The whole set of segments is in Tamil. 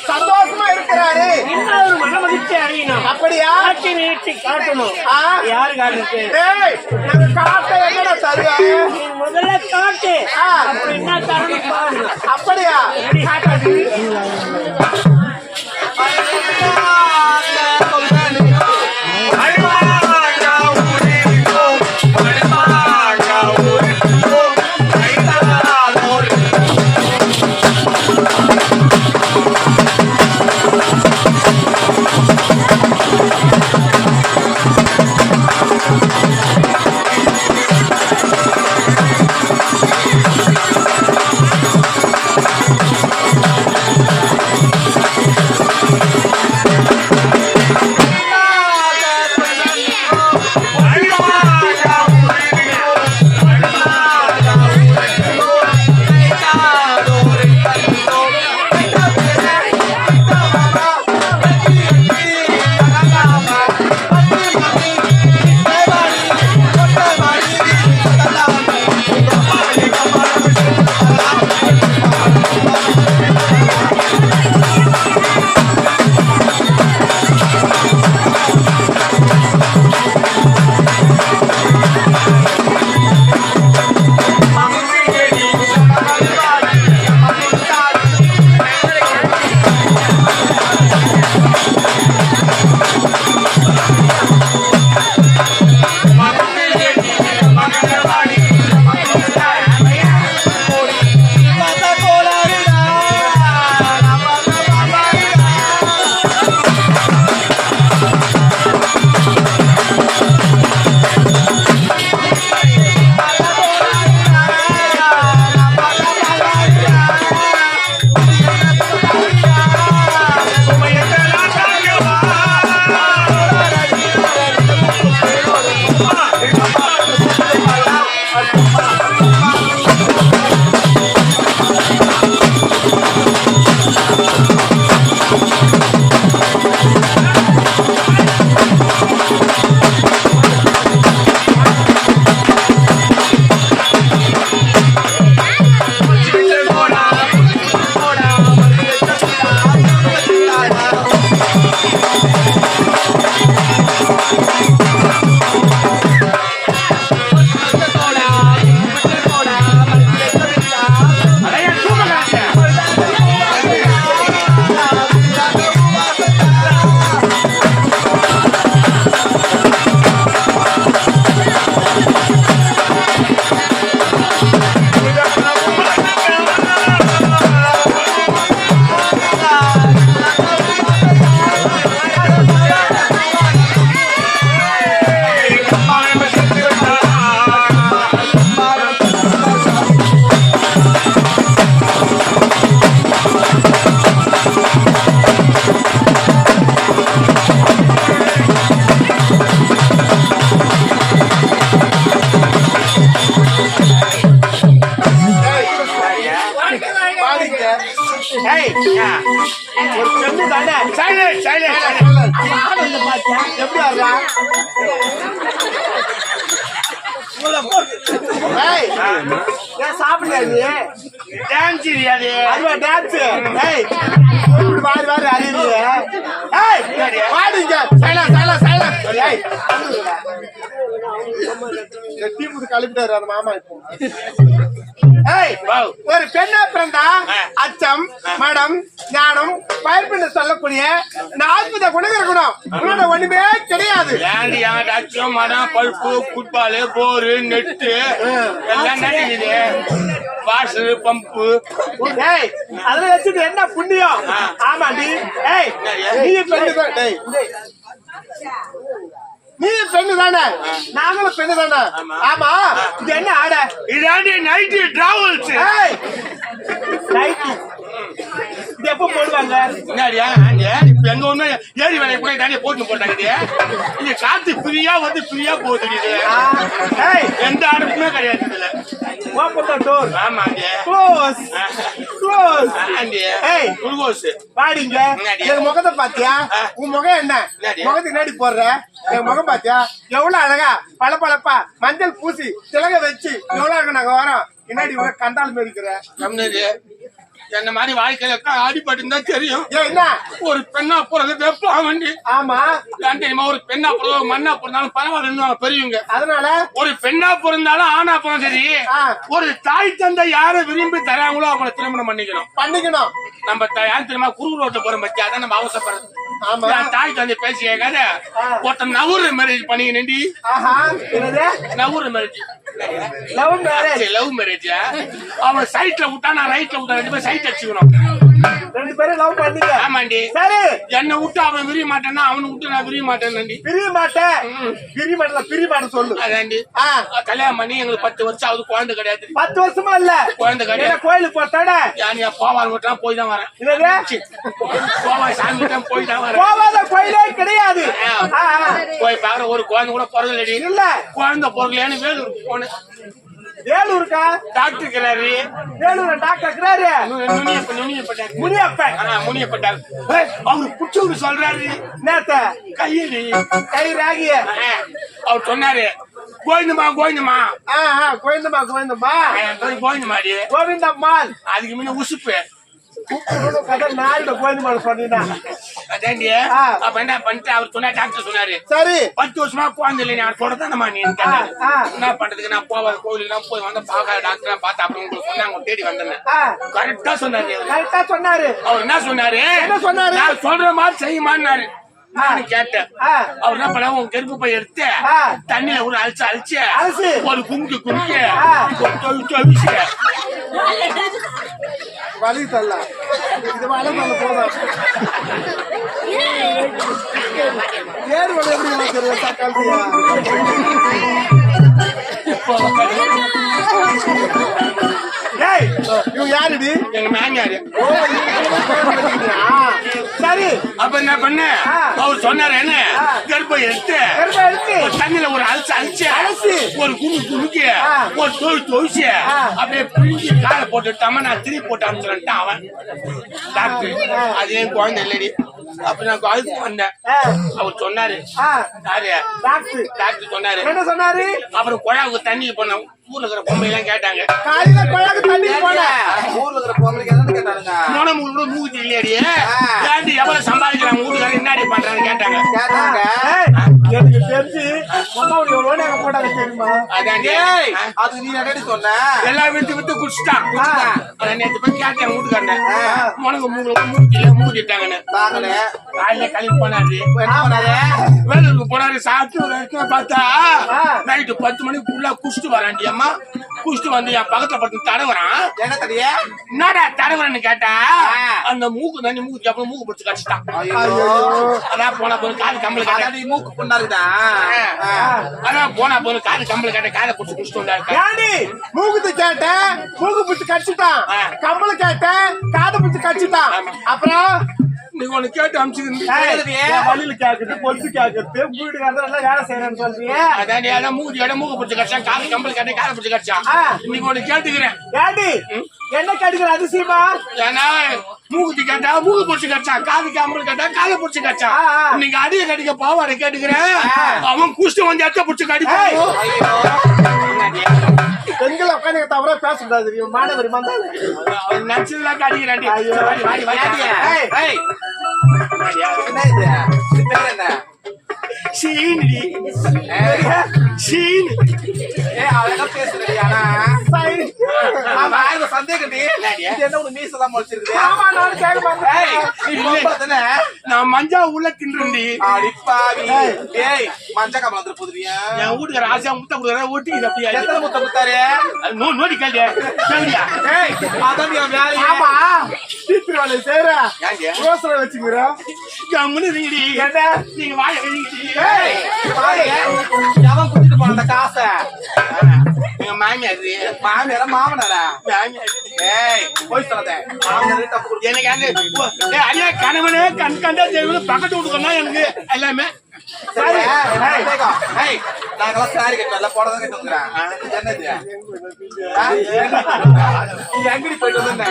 சந்தோஷமா இருக்கிறாரு. இன்னொரு மன மகிழ்ச்சி அடையணும். அப்படியா? நீட்டி காட்டணும். யாரு காட்டுறது? காட்ட என்ன தருவேன்? முதல்ல காட்டு. அப்படின்னா தரணும் பாருங்க. அப்படியா? காட்டாது. ஏய், ஒரு பெண்ணு தானே சைலண்ட் சைலண்ட் ஆள் இல்ல பாத்தியா எப்படி ஆடுறா ஏய் ஏன் சாப்பிடலையா நீ டான்ஸ் அது அதுவா டான்ஸ் ஏய் இப்படி வாரி வாரி அறியுது ஏய் வாடிங்க சைலண்ட் சைலண்ட் சைலண்ட் ஏய் எட்டி முது கலப்பிட்டாரு அந்த மாமா இப்போ ஏய் ஒரு பெண்ணா பிறந்தா அச்சம் மடம் ஞானம் பயிர்ப்பு சொல்லக்கூடிய இந்த ஆத்மீக குணம் இருக்கணும் உன்னோட ஒண்ணுமே கிடையாது அச்சம் மரம் பல்பு ஃபுட்பால் போரு நெட்டு எல்லாம் நடக்குது வாஷரு பம்பு ஏய் அதெல்லாம் வச்சுட்டு என்ன புண்ணியம் ஆமாண்டி ஏய் நீ பெண்ணு தான் டேய் நீ பெண்ணு தானே நாங்களும் பெண்ணு தானே ஆமா இது என்ன ஆட இதாண்டி நைட்டு டிராவல்ஸ் ஏய் நைட்டி இது எப்போ போடுவாங்க என்னடியா இப்ப எங்க ஒண்ணு ஏரி வேலையை கூட தானே போட்டு போட்டாங்க இது காத்து ஃப்ரீயா வந்து ஃப்ரீயா போகுது இது ஏய் எந்த அடுப்புமே கிடையாது இதுல ஓப்பன் தி டோர் ஆமா க்ளோஸ் க்ளோஸ் ஏய் குளுக்கோஸ் பாடிங்க என் முகத்தை பாத்தியா உன் முகம் என்ன முகத்துக்கு நாடி போடுற என் முகம் பாத்தியா எவ்வளவு அழகா பளபளப்பா மஞ்சள் பூசி திலக வச்சு எவ்வளவு அழகா நாங்க வரோம் பின்னாடி கண்டால் மேய்க்கிற நம்மது என்ன மாதிரி வாழ்க்கையில அடிபட்டு தான் தெரியும் என்ன ஒரு பெண்ணா போறது வெப்பம் வண்டி ஆமா தெரியுமா ஒரு பெண்ணா பிறந்த மண்ணா பிறந்தாலும் பரவாயில்ல பெரியவங்க அதனால ஒரு பெண்ணா பிறந்தாலும் ஆனா பிறந்த சரி ஒரு தாய் தந்தை யாரை விரும்பி தராங்களோ அவங்களை திருமணம் பண்ணிக்கணும் நம்ம யாரும் தெரியுமா குரு ரோட்ட போற பத்தி அதான் நம்ம அவசரப்படுறது தாய் தந்தை பேசி கேட்காத ஒருத்தன் நவுறு மேரேஜ் பண்ணிக்கணுண்டி நவுறு மேரேஜ் லவ் மேரேஜ் அவன் சைட்ல விட்டா நான் ரைட்ல விட்டா ரெண்டு பேரும் சைட் அடிச்சுக்கணும் ரெண்டு பேரும் லவ் பண்ணீங்க ஆமாண்டி சரி என்ன விட்டு அவன் விரிய மாட்டேன்னா அவனை விட்டு நான் விரிய மாட்டேன் பிரிய மாட்டேன் சொல்லு அதாண்டி கல்யாணம் பண்ணி எங்களுக்கு 10 வருஷம் ஆகுது குழந்தை கிடையாது 10 வருஷமா இல்ல குழந்தை கிடையாது கோயிலுக்கு போட்டாட யானியா போவாங்க போய் தான் வரேன் போவா சாமி தான் போய் தான் வரேன் போவாத கோயிலே கிடையாது போய் பாக்குற ஒரு குழந்தை கூட பிறகு இல்ல குழந்தை பிறகுலேன்னு வேலூருக்கு போனேன் வேலூருக்கா டாக்டர் இருக்கிறாரு வேலூர் டாக்டர் இருக்கிறாரு முனியப்பன் அவரு புடிச்சவரு சொல்றாரு நேத்த கையடி கை ராகிய அவர் சொன்னாரு கோவிந்தம்மா கோவிந்தம்மாள் அதுக்கு முன்ன உசுப்பு சரி டாக்டர் சொன்னாரு 10 வருஷமா குழந்தை இல்லை நான் சொல்றதானமா நீ என்ன பண்றதுக்கு நான் போவாத கோயிலுக்கு போய் வந்து பாக்க டாக்டர் பார்த்தா அப்படி உங்களுக்கு சொன்னாங்க தேடி வந்தேன் கரெக்டா சொன்னாரு அவர் என்ன சொன்னாரு நான் சொல்ற மாதிரி செய்யுமான்னாரு நானும் கேட்டேன் அவர் என்ன பண்ண உங்க கருப்பு போய் எடுத்து தண்ணியில ஒரு அழிச்சு ஒரு கும்பிட்டு வலி தள்ள இது வலை தள்ள போதும் ஏறு வலை எப்படி தெரியும் தக்காளியா இவங்க யாருடி எங்க மாமியாரு சரி அப்ப என்ன பண்ண அவர் சொன்னாரு என்ன கருப்பை எடுத்து தண்ணியில ஒரு அழிச்சு ஒரு குமுக்கி ஒரு தொழிச்சு அப்படியே பிரிஞ்சு காலை போட்டுட்டாம நான் திருப்பி போட்டு அனுப்பிச்சுட்டேன் அவன் டாக்டர் அது என் குழந்தை இல்லடி அப்ப நான் அதுக்கு வந்தேன் அவர் சொன்னாரு டாக்டர் சொன்னாரு என்ன சொன்னாரு அப்புறம் குழாவுக்கு தண்ணி போன ஊர்ல இருக்கிற பொம்மை எல்லாம் கேட்டாங்க காலையில குழாவுக்கு தண்ணி போன ஊர்ல இருக்கிற பொம்மைக்கு என்ன கேட்டாங்க மூணு கூட மூச்சு இல்லையாடி ஏன்டி எவ்வளவு சம்பாதிக்கிறாங்க வீட்டுக்காரர் என்னடி பண்றாங்க கேட்டாங்க எனக்கு தெரிஞ்சு போட்டாங்க தெரியுமா அது நீ என்னடி சொன்ன எல்லாம் வித்து குடிச்சுட்டான் நேற்று போய் கேட்டேன் வீட்டுக்காரன் உனக்கு மூடிட்டாங்கன்னு காலையில கிளம்பி போனாரு வேலூருக்கு போனாரு சாப்பிட்டு பார்த்தா நைட்டு 10 மணிக்கு ஃபுல்லா குடிச்சிட்டு வராண்டி அம்மா குடிச்சிட்டு வந்து என் பக்கத்துல பட்டு தடவுறான் என்ன தடியா என்னடா தடவுறன்னு கேட்டா அந்த மூக்கு தண்ணி மூக்கு அப்புறம் மூக்கு பிடிச்சு கடிச்சிட்டான் அதான் போனா போது காது கம்பளை கேட்ட மூக்கு புண்ணாருதா அதான் போனா போது காது கம்பளை கேட்ட காதை பிடிச்சி குடிச்சிட்டு வந்தாரு மூக்குத்து கேட்ட மூக்கு பிடிச்சு கடிச்சிட்டான் கம்பளை கேட்ட காதை பிடிச்சு கடிச்சிட்டான் அப்புறம் நீங்க ஒண்ணு கேட்டு அமிச்சுக்கிறீங்க வழியில கேக்குறது பொலிச்சு கேக்குறது வீடு எல்லாம் வேலை செய்யறேன்னு சொல்றீங்க. அதான் இடம் மூக்கு பிடிச்ச கட்சா காது கம்பல் கட்டி காலை பிடிச்ச கட்சா இன்னைக்கு ஒண்ணு கேட்டுக்கிறேன். ஏண்டி என்ன கேட்டுக்கிற அதிசயமா? ஏன்னா மூக்குத்தி கேட்டா மூக்கு பிடிச்சி கட்சா காது கம்பல் கேட்டா காலை பிடிச்சி கட்சா இன்னைக்கு அடிய கடிக்க பாவாடை கேட்டுக்கிறேன். அவன் குஷ்டு வந்து அச்ச பிடிச்சி கடிப்பான். பெண்களை உட்காந்து தவிர பேசக்கூடாது. மாணவரி வந்தாரு அவன் நச்சுலாம் கடிக்கிறாண்டி. என்ன இது? இது பேர் என்ன? சீனி சீனி அழகா பேசுறீ. ஆனா சந்தேகம் என்ன உனக்கு மீசெல்லாம் முளைச்சிருக்கு? ஆமா நானும் கேட்க மாட்டேன். நான் மஞ்சா உள்ள தின்றுண்டி அடிப்பாவி. ஏய் மஞ்ச கமல வந்து புதுவியா? என் வீட்டுக்கார ஆசையா முத்த கொடுக்குற ஒட்டிக்குது அப்படியே. எத்தனை முத்த முத்தாரு? நோடி கேள்வியா கேள்வியா? ஏய் அதான் என் வேலையே. ஆமா டீச்சர் வேலை செய்யற ரோசனை வச்சுக்கிறோம். கம்முன்னு இருங்கடி. என்ன நீங்க வாய வெளியிட்டு ஏய் பாரு எவன் குடிச்சிட்டு போன அந்த காசை? எங்க மாமியார் மாமியாரா மாமனாரா? மாமியார் ஏய் போய் சொல்லாத. மாமியாரே தப்பு கொடுத்து எனக்கு அந்த அடியா கணவனே கண் கண்டா தெய்வம் பக்கத்து வீட்டுக்கா எனக்கு எல்லாமே. சரி ஏய் நாங்கெல்லாம் சாரி கட்டல போடதான் கட்டு வந்துறேன். என்னது? நீ எங்கடி போயிட்டு வந்த?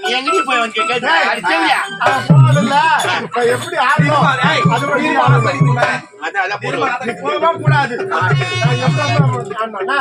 நீ எங்கடி போய் வந்து கேட்க அடிச்சவியா? போனதில்ல எப்படி ஆடணும் அது அதான் அதான் கூடாது. நான் எப்படி ஆடணும்னா